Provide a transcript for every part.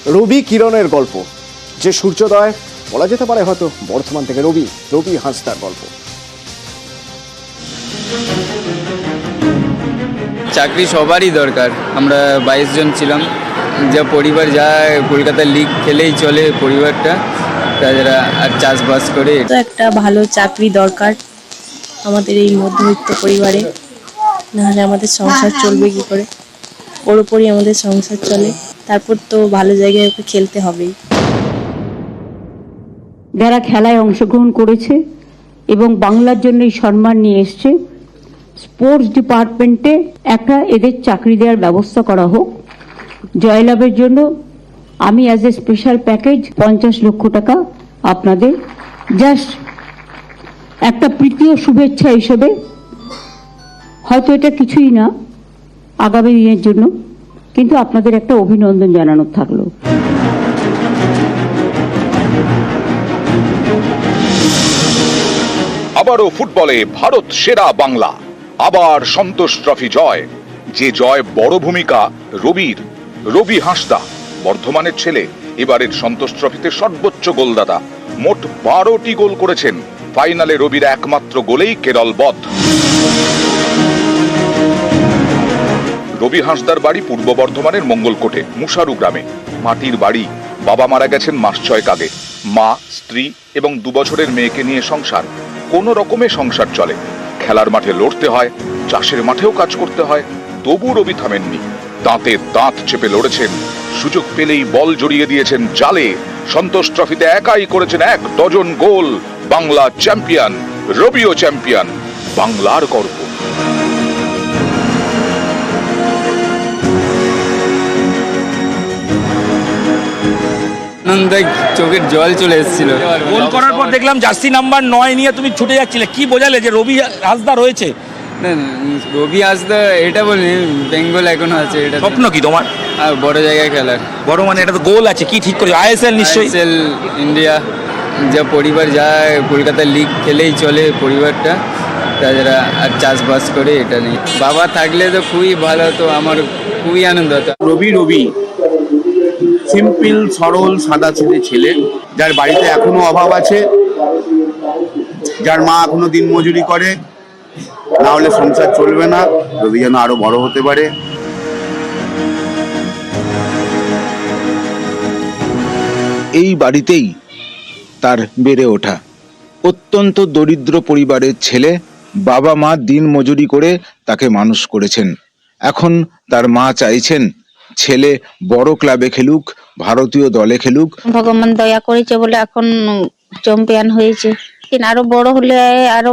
রবি কিরণের গল্প, যে সূর্যোদয় বলা যেতে পারে হয়তো বর্ধমান থেকে রবি হাঁসদার গল্প। চাকরি সবারই দরকার। আমরা 22 জন ছিলাম, যা পরিবার যায় কলকাতা লিগ খেলেই চলে পরিবারটা, তাছাড়া আর চাষবাস করে। তো একটা ভালো চাকরি দরকার আমাদের এই মধ্যবিত্ত পরিবারে, নাহলে আমাদের সংসার চলবে কি করে? ওর উপরই আমাদের সংসার চলে, তারপর তো ভালো জায়গায় ওকে খেলতে হবেই। যারা খেলায় অংশগ্রহণ করেছে এবং বাংলার জন্য এই সম্মান নিয়ে এসছে, স্পোর্টস ডিপার্টমেন্টে একটা এদের চাকরি দেওয়ার ব্যবস্থা করা হোক। জয়লাভের জন্য আমি অ্যাজ এ স্পেশাল প্যাকেজ 50 লক্ষ টাকা আপনাদের জাস্ট একটা প্রীতি ও শুভেচ্ছা হিসেবে, হয়তো এটা কিছুই না আগামী দিনের জন্য, কিন্তু আপনাদের একটা অভিনন্দন জানানোর থাকলো। আবারও ফুটবলে ভারত সেরা বাংলা, আবার সন্তোষ ট্রফি জয়। যে জয় বড় ভূমিকা রবি হাঁসদা, বর্ধমানের ছেলে, এবারের সন্তোষ ট্রফিতে সর্বোচ্চ গোলদাতা। মোট 12টি গোল করেছেন। ফাইনালে রবির একমাত্র গোলেই কেরল বধ। রবি হাঁসদার বাড়ি পূর্ব বর্ধমানের মঙ্গলকোটে মুশারু গ্রামে। মাটির বাড়ি, বাবা মারা গেছেন মাস 6 আগে। মা, স্ত্রী এবং 2 বছরের মেয়েকে নিয়ে সংসার। কোনো রকমে সংসার চলে। খেলার মাঠে লড়তে হয়, চাষের মাঠেও কাজ করতে হয়, তবু রবি থামেননি। দাঁতে দাঁত চেপে লড়েছেন, সুযোগ পেলেই বল জড়িয়ে দিয়েছেন জালে। সন্তোষ ট্রফিতে একাই করেছেন 1 dozen goal. Bangla champion, রবিও champion, বাংলার গর্ব। আনন্দে চোখের জল চলে এসেছিল। গোল করার পর দেখলাম জার্সি নাম্বার 9 নিয়ে তুমি ছুটে যাচ্ছিলে, কি বোঝালে যে রবি হাঁসদা রয়েছে? না, রবি হাঁসদা এটা বলিনি, বেঙ্গল এখনো আছে। এটা স্বপ্ন কি তোমার? আর বড় জায়গায় খেলার। বড় মানে এটা তো গোল আছে, কি ঠিক করে? আইএসএল নিশ্চয়ই। আইএসএল ইন্ডিয়া, যা পরিবার যায় কলকাতা লিগ খেলেই চলে পরিবারটা, তাছাড়া আর চাষবাস করে এটা নেই। বাবা থাকলে তো খুবই ভালো হতো, আমার খুবই আনন্দ হতো। রবি সিম্পল সরল সাদা ছেলে, যার বাড়িতে এখনো অভাব আছে, যার মা এখনো দিন মজুরি করে, না হলে সংসার চলবে না। রবি যেন আরো বড় হতে পারে। এই বাড়িতেই তার বেড়ে ওঠা। অত্যন্ত দরিদ্র পরিবারের ছেলে, বাবা মা দিন মজুরি করে তাকে মানুষ করেছেন। এখন তার মা চাইছেন ছেলে বড় ক্লাবে খেলুক, ভারতীয় দলে খেলুক। ভগবান দয়া করেছে বলে এখন চ্যাম্পিয়ন হয়েছে, কিন্তু আরো বড় হলে আরো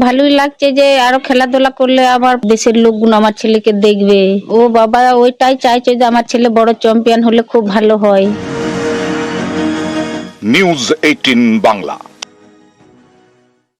ভালোই লাগছে যে আরো খেলাধুলা করলে আমার দেশের লোকগুলো আমার ছেলেকে দেখবে। ও বাবা ওইটাই চাইছে যে আমার ছেলে বড় চ্যাম্পিয়ন হলে খুব ভালো হয়। নিউজ 18 বাংলা।